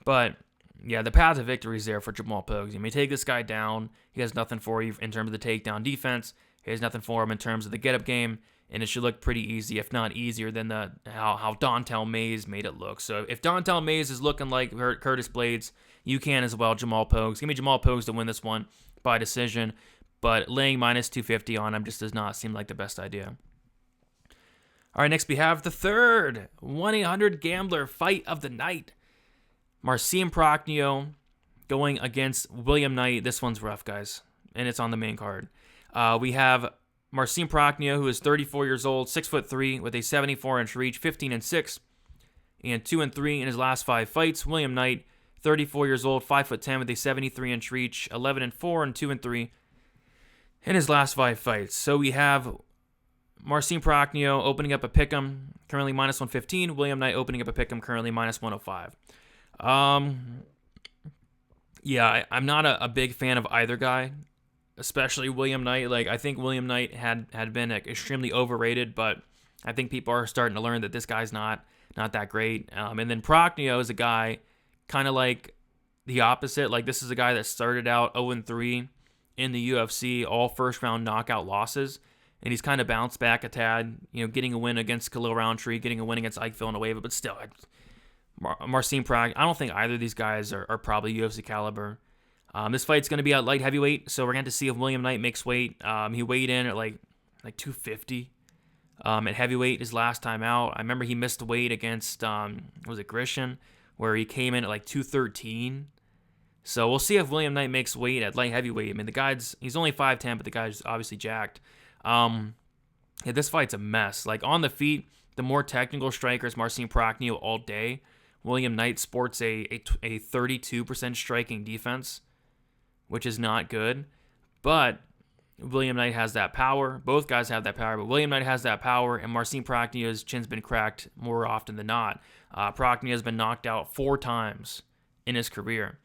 But yeah, the path to victory is there for Jamall Pogues. You may take this guy down. He has nothing for you in terms of the takedown defense. He has nothing for him in terms of the get-up game. And it should look pretty easy, if not easier than how Dontel Mays made it look. So if Dontel Mays is looking like Curtis Blades, you can as well, Jamall Pogues. Give me Jamall Pogues to win this one by decision. But laying minus 250 on him just does not seem like the best idea. All right, next we have the third 1-800 gambler fight of the night. Marcin Prachnio going against William Knight. This one's rough, guys, and it's on the main card. We have Marcin Prachnio, who is 34 years old, 6'3", with a 74-inch reach, 15-6, and 2-3 in his last 5 fights. William Knight, 34 years old, 5'10", with a 73-inch reach, 11-4, and 2-3 in his last 5 fights. So we have Marcin Prachnio opening up a pick'em, currently minus 115. William Knight opening up a pick'em, currently minus 105. Yeah, I'm not a big fan of either guy, especially William Knight. Like, I think William Knight had been extremely overrated, but I think people are starting to learn that this guy's not that great. And then Prachnio is a guy kind of like the opposite. Like, this is a guy that started out 0-3 in the UFC, all first-round knockout losses, and he's kind of bounced back a tad, getting a win against Khalil Roundtree, getting a win against Ike Villanueva, but still, Marcin Prachnio, I don't think either of these guys are probably UFC caliber. This fight's going to be at light heavyweight, so we're going to see if William Knight makes weight. He weighed in at like 250 at heavyweight his last time out. I remember he missed weight against, was it Grishin, where he came in at like 213. So we'll see if William Knight makes weight at light heavyweight. I mean, he's only 5'10", but the guy's obviously jacked. Yeah, this fight's a mess. Like, on the feet, the more technical strikers, Marcin Prachnio all day. William Knight sports a 32% striking defense, which is not good. But William Knight has that power. Both guys have that power, but William Knight has that power, and Marcin Prachnio's chin's been cracked more often than not. Prachnio has been knocked out 4 times in his career.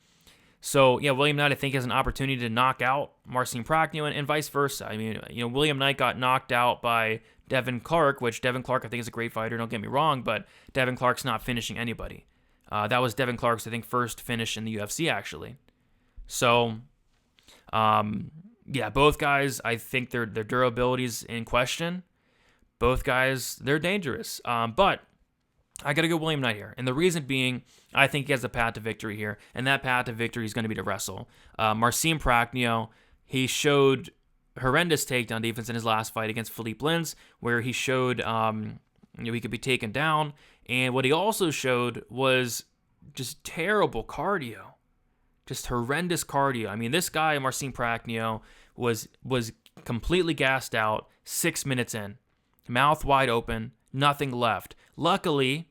So, yeah, William Knight, I think, has an opportunity to knock out Marcin Prachnio and vice versa. I mean, William Knight got knocked out by Devin Clark, which Devin Clark, I think, is a great fighter, don't get me wrong, but Devin Clark's not finishing anybody. That was Devin Clark's, I think, first finish in the UFC, actually. So, yeah, both guys, I think their durability's in question. Both guys, they're dangerous. But I got to go William Knight here. And the reason being, I think he has a path to victory here. And that path to victory is going to be to wrestle. Marcin Prachnio, he showed horrendous takedown defense in his last fight against Philipe Lins, where he showed he could be taken down. And what he also showed was just terrible cardio. Just horrendous cardio. I mean, this guy, Marcin Prachnio, was completely gassed out 6 minutes in. Mouth wide open, nothing left. Luckily,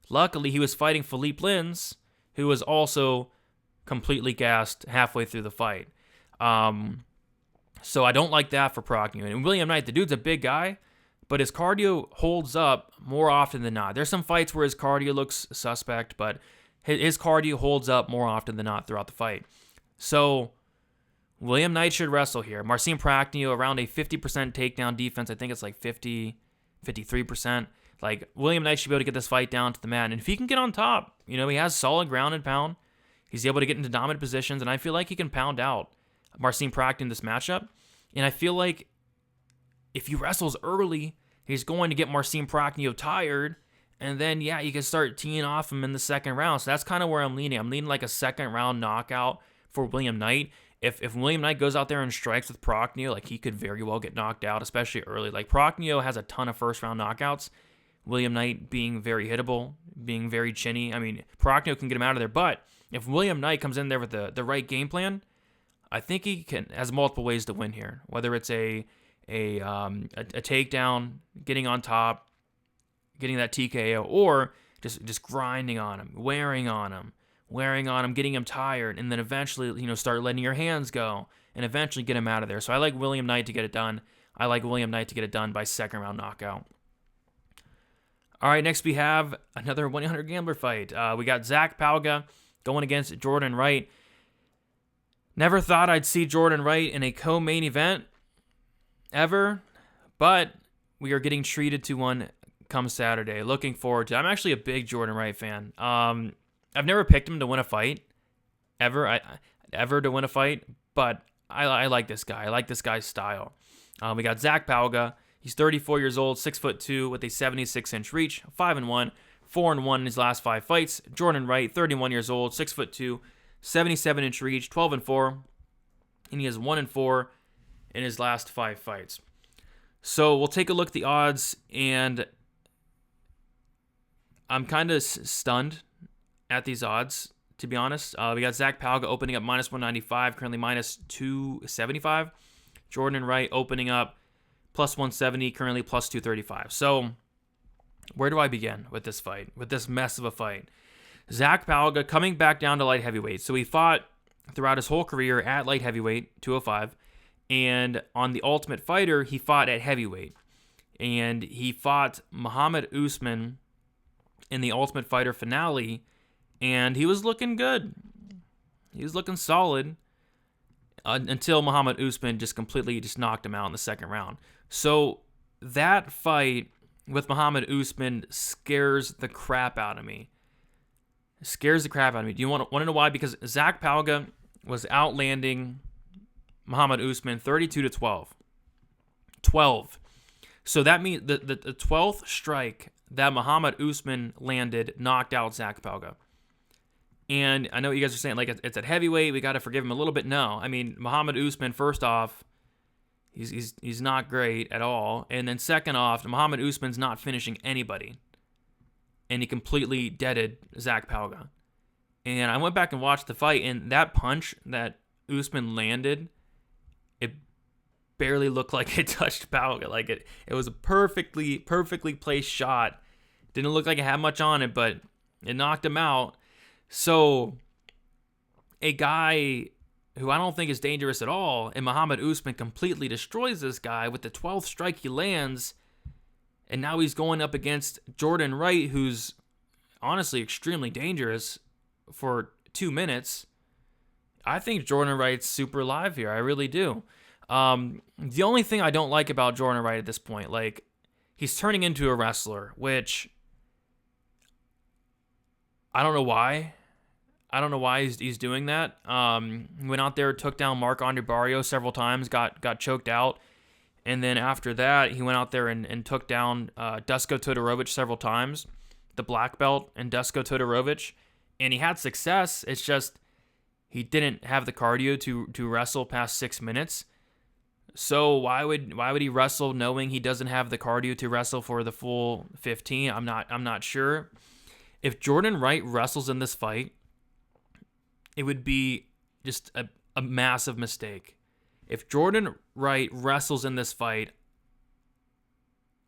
he was fighting Philipe Lins, who was also completely gassed halfway through the fight. So I don't like that for Prachnio. And William Knight, the dude's a big guy, but his cardio holds up more often than not. There's some fights where his cardio looks suspect, but his cardio holds up more often than not throughout the fight. So William Knight should wrestle here. Marcin Prachnio around a 50% takedown defense. I think it's like 53%. Like, William Knight should be able to get this fight down to the mat. And if he can get on top, he has solid ground and pound. He's able to get into dominant positions, and I feel like he can pound out Marcin Prachnio in this matchup. And I feel like if he wrestles early, he's going to get Marcin Prachnio tired, and then, yeah, you can start teeing off him in the second round. So that's kind of where I'm leaning. I'm leaning like a second-round knockout for William Knight. If William Knight goes out there and strikes with Prachnio, like, he could very well get knocked out, especially early. Like, Prachnio has a ton of first-round knockouts. William Knight being very hittable, being very chinny. I mean, Prachnio can get him out of there. But if William Knight comes in there with the right game plan, I think he has multiple ways to win here. Whether it's a takedown, getting on top, getting that TKO, or just grinding on him, wearing on him, getting him tired, and then eventually, start letting your hands go, and eventually get him out of there. So I like William Knight to get it done. I like William Knight to get it done by second-round knockout. All right, next we have another 1-800 gambler fight. We got Zach Pauga going against Jordan Wright. Never thought I'd see Jordan Wright in a co-main event ever, but we are getting treated to one come Saturday. Looking forward to it. I'm actually a big Jordan Wright fan. I've never picked him to win a fight, ever to win a fight, but I like this guy. I like this guy's style. We got Zach Pauga. He's 34 years old, 6'2", with a 76-inch reach, 5-1, 4-1 in his last 5 fights. Jordan Wright, 31 years old, 6'2", 77-inch reach, 12-4, and he has 1-4 in his last 5 fights. So we'll take a look at the odds, and I'm kind of stunned at these odds, to be honest. We got Zach Pauga opening up -195, currently -275. Jordan Wright opening up +170, currently +235. So where do I begin with this fight, with this mess of a fight? Zach Pauga coming back down to light heavyweight. So he fought throughout his whole career at light heavyweight, 205. And on The Ultimate Fighter, he fought at heavyweight. And he fought Muhammad Usman in the Ultimate Fighter finale. And he was looking good. He was looking solid until Muhammad Usman just completely knocked him out in the second round. So that fight with Muhammad Usman scares the crap out of me. Do you want to know why? Because Zach Pauga was outlanding Muhammad Usman 32-12. 12. So that means the 12th strike that Muhammad Usman landed knocked out Zach Pauga. And I know what you guys are saying, like, it's at heavyweight, we got to forgive him a little bit. No, I mean, Muhammad Usman, first off, he's not great at all. And then second off, Muhammad Usman's not finishing anybody. And he completely deaded Zach Pauga. And I went back and watched the fight, and that punch that Usman landed, it barely looked like it touched Pauga. Like, it was a perfectly placed shot. Didn't look like it had much on it, but it knocked him out. So, a guy who I don't think is dangerous at all, and Muhammad Usman completely destroys this guy with the 12th strike he lands, and now he's going up against Jordan Wright, who's honestly extremely dangerous for 2 minutes. I think Jordan Wright's super live here. I really do. The only thing I don't like about Jordan Wright at this point, like, he's turning into a wrestler, which I don't know why. He's doing that. He went out there, took down Marc-Andre Barrios several times, got choked out. And then after that, he went out there and took down Dusko Todorovic several times, the black belt and Dusko Todorovic. And he had success. It's just he didn't have the cardio to wrestle past 6 minutes. So why would he wrestle knowing he doesn't have the cardio to wrestle for the full 15? I'm not sure. If Jordan Wright wrestles in this fight, it would be just a massive mistake. If Jordan Wright wrestles in this fight,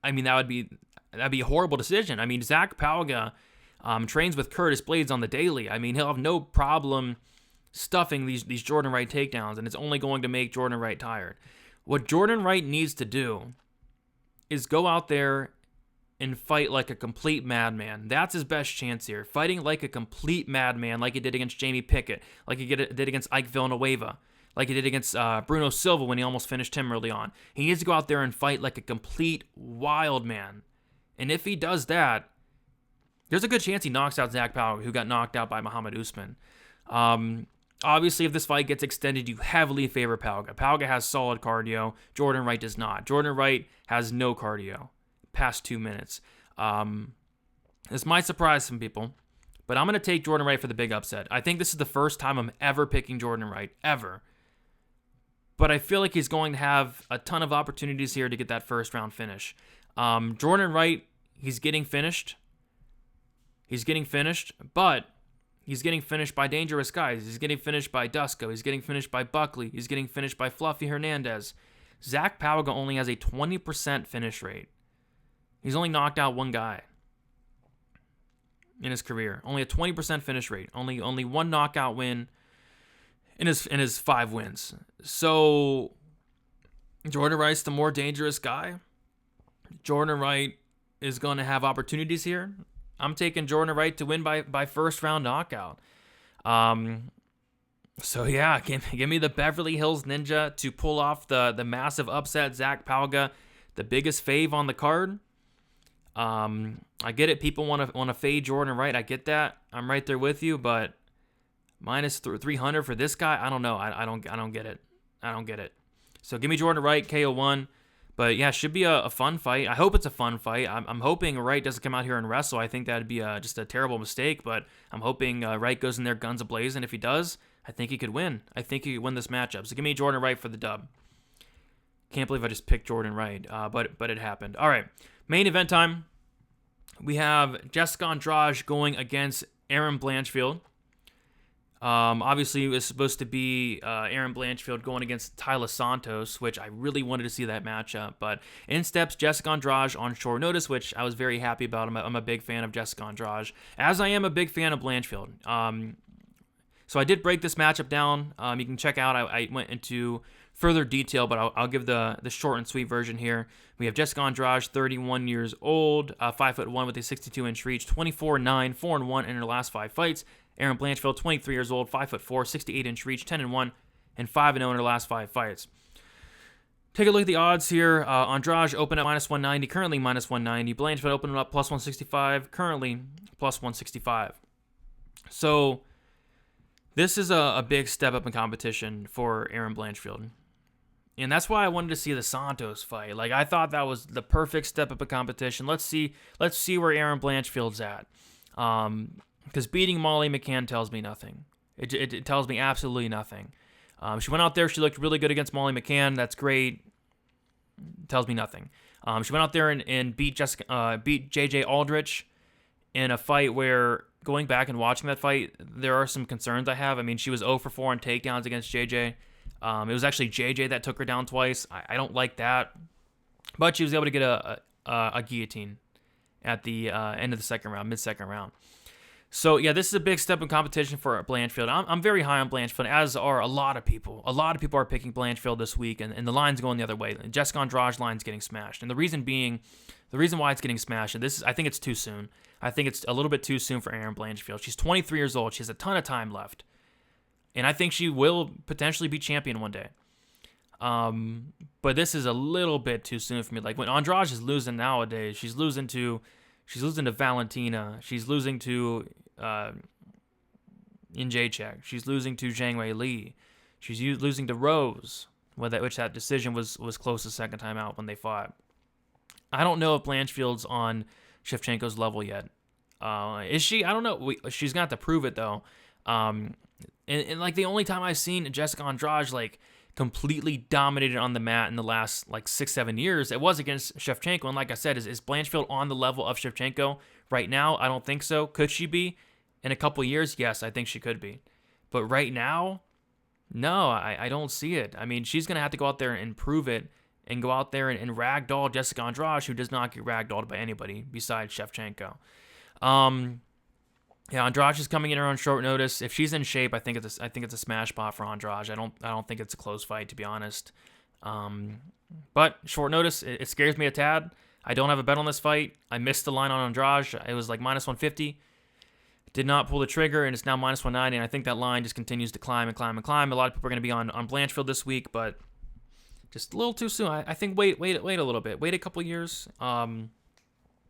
I mean, that'd be a horrible decision. I mean, Zach Pauga trains with Curtis Blades on the daily. I mean, he'll have no problem stuffing these Jordan Wright takedowns, and it's only going to make Jordan Wright tired. What Jordan Wright needs to do is go out there and fight like a complete madman. That's his best chance here. Fighting like a complete madman, like he did against Jamie Pickett, like he did against Ike Villanueva, like he did against Bruno Silva when he almost finished him early on. He needs to go out there and fight like a complete wild man. And if he does that, there's a good chance he knocks out Zach Pauga, who got knocked out by Muhammad Usman. Obviously, if this fight gets extended, you heavily favor Pauga. Pauga has solid cardio. Jordan Wright does not. Jordan Wright has no cardio past 2 minutes. This might surprise some people, but I'm going to take Jordan Wright for the big upset. I think this is the first time I'm ever picking Jordan Wright, ever. But I feel like he's going to have a ton of opportunities here to get that first round finish. Jordan Wright, he's getting finished, but he's getting finished by dangerous guys. He's getting finished by Dusko. He's getting finished by Buckley. He's getting finished by Fluffy Hernandez. Zach Pauga only has a 20% finish rate. He's only knocked out one guy in his career. Only a 20% finish rate. Only one knockout win in his 5 wins. So Jordan Wright's the more dangerous guy. Jordan Wright is going to have opportunities here. I'm taking Jordan Wright to win by first round knockout. So yeah, give me the Beverly Hills Ninja to pull off the massive upset. Zach Pauga the biggest fave on the card. I get it. People want to fade Jordan Wright. I get that. I'm right there with you, but minus 300 for this guy, I don't know. I don't get it. I don't get it. So give me Jordan Wright, KO1. But yeah, should be a fun fight. I hope it's a fun fight. I'm hoping Wright doesn't come out here and wrestle. I think that'd be just a terrible mistake, but I'm hoping Wright goes in there guns a-blazing. If he does, I think he could win. I think he could win this matchup. So give me Jordan Wright for the dub. Can't believe I just picked Jordan Wright, but it happened. All right, main event time. We have Jessica Andrade going against Erin Blanchfield. Obviously, it was supposed to be Erin Blanchfield going against Taila Santos, which I really wanted to see that matchup. But in steps Jessica Andrade on short notice, which I was very happy about. I'm a big fan of Jessica Andrade, as I am a big fan of Blanchfield. So I did break this matchup down. You can check out. I went into further detail, but I'll give the short and sweet version here. We have Jessica Andrade, 31 years old, 5'1" with a 62-inch reach, 24-9, 4-1 in her last 5 fights. Erin Blanchfield, 23 years old, 5'4", 68-inch reach, 10-1, and 5-0 in her last 5 fights. Take a look at the odds here. Andrade opened at minus 190, currently minus 190. Blanchfield opened up plus 165, currently plus 165. So this is a big step up in competition for Erin Blanchfield. And that's why I wanted to see the Santos fight. Like, I thought that was the perfect step up in competition. Let's see where Erin Blanchfield's at. Because beating Molly McCann tells me nothing. It tells me absolutely nothing. She went out there. She looked really good against Molly McCann. That's great. It tells me nothing. She went out there and beat JJ Aldrich in a fight where, going back and watching that fight, there are some concerns I have. I mean, she was 0 for 4 on takedowns against JJ. It was actually JJ that took her down twice. I don't like that. But she was able to get a guillotine at the end of the second round, mid-second round. So, yeah, this is a big step in competition for Blanchfield. I'm very high on Blanchfield, as are a lot of people. A lot of people are picking Blanchfield this week, and the line's going the other way. Jessica Andrade's line's getting smashed. And the reason why it's getting smashed, and I think it's too soon. I think it's a little bit too soon for Erin Blanchfield. She's 23 years old. She has a ton of time left. And I think she will potentially be champion one day. But this is a little bit too soon for me. Like, when Andrade is losing nowadays, she's losing to Valentina. She's losing to Jacek. She's losing to Zhang Wei Li. She's losing to Rose, which that decision was close the second time out when they fought. I don't know if Blanchfield's on Shevchenko's level yet. Is she? I don't know. She's got to prove it, though. And like, the only time I've seen Jessica Andrade like completely dominated on the mat in the last like 6-7 years, it was against Shevchenko. And like I said, is Blanchfield on the level of Shevchenko right now? I don't think so. Could she be in a couple years? Yes, I think she could be. But right now, no, I don't see it. I mean, she's gonna have to go out there and prove it, and go out there and ragdoll Jessica Andrade, who does not get ragdolled by anybody besides Shevchenko. Yeah, Andrade is coming in on short notice. If she's in shape, I think it's a smash spot for Andrade. I don't think it's a close fight, to be honest. But short notice, it scares me a tad. I don't have a bet on this fight. I missed the line on Andrade. It was like minus 150. Did not pull the trigger, and it's now minus 190. And I think that line just continues to climb and climb and climb. A lot of people are going to be on Blanchfield this week, but just a little too soon. I think wait a little bit. Wait a couple years.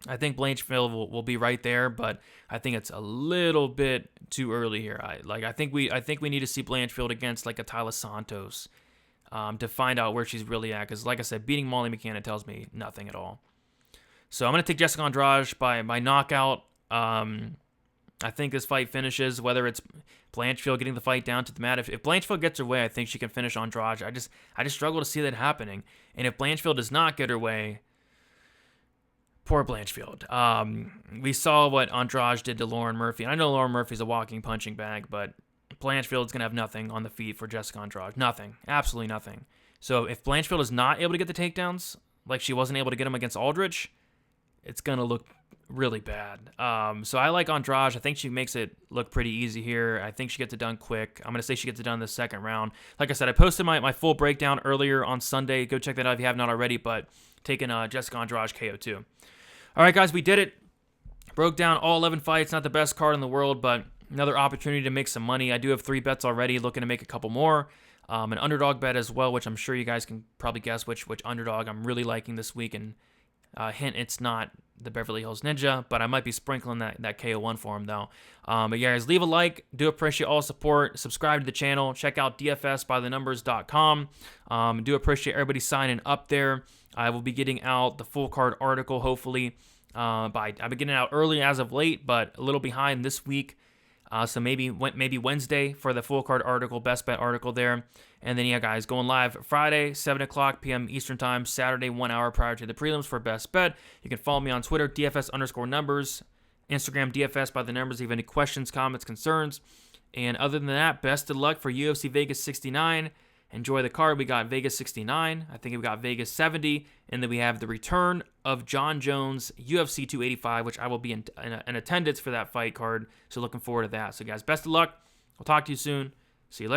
I think Blanchfield will be right there, but I think it's a little bit too early here. I think we need to see Blanchfield against like a Taila Santos to find out where she's really at. Because like I said, beating Molly McCann, it tells me nothing at all. So I'm gonna take Jessica Andrade by knockout. I think this fight finishes, whether it's Blanchfield getting the fight down to the mat. If Blanchfield gets her way, I think she can finish Andrade. I just struggle to see that happening. And if Blanchfield does not get her way, poor Blanchfield. We saw what Andrade did to Lauren Murphy. And I know Lauren Murphy's a walking punching bag, but Blanchfield's going to have nothing on the feet for Jessica Andrade. Nothing. Absolutely nothing. So if Blanchfield is not able to get the takedowns, like she wasn't able to get them against Aldrich, it's going to look really bad. So I like Andrade. I think she makes it look pretty easy here. I think she gets it done quick. I'm going to say she gets it done in the second round. Like I said, I posted my full breakdown earlier on Sunday. Go check that out if you have not already, but taking Jessica Andrade KO2. All right, guys, we did it. Broke down all 11 fights. Not the best card in the world, but another opportunity to make some money. I do have 3 bets already, looking to make a couple more. an underdog bet as well, which I'm sure you guys can probably guess which underdog I'm really liking this week. And hint, it's not the Beverly Hills Ninja, but I might be sprinkling that KO1 for him though. But yeah, guys, leave a like. Do appreciate all support. Subscribe to the channel. Check out dfsbythenumbers.com. Do appreciate everybody signing up there. I will be getting out the full card article hopefully. I've been getting it out early as of late, but a little behind this week. So maybe Wednesday for the full card article, best bet article there. And then, yeah, guys, going live Friday, 7 o'clock p.m. Eastern Time, Saturday, 1 hour prior to the prelims for best bet. You can follow me on Twitter, DFS_numbers, Instagram, DFS by the numbers. If you have any questions, comments, concerns. And other than that, best of luck for UFC Vegas 69. Enjoy the card. We got Vegas 69. I think we got Vegas 70. And then we have the return of John Jones, UFC 285, which I will be in attendance for that fight card. So looking forward to that. So, guys, best of luck. We'll talk to you soon. See you later.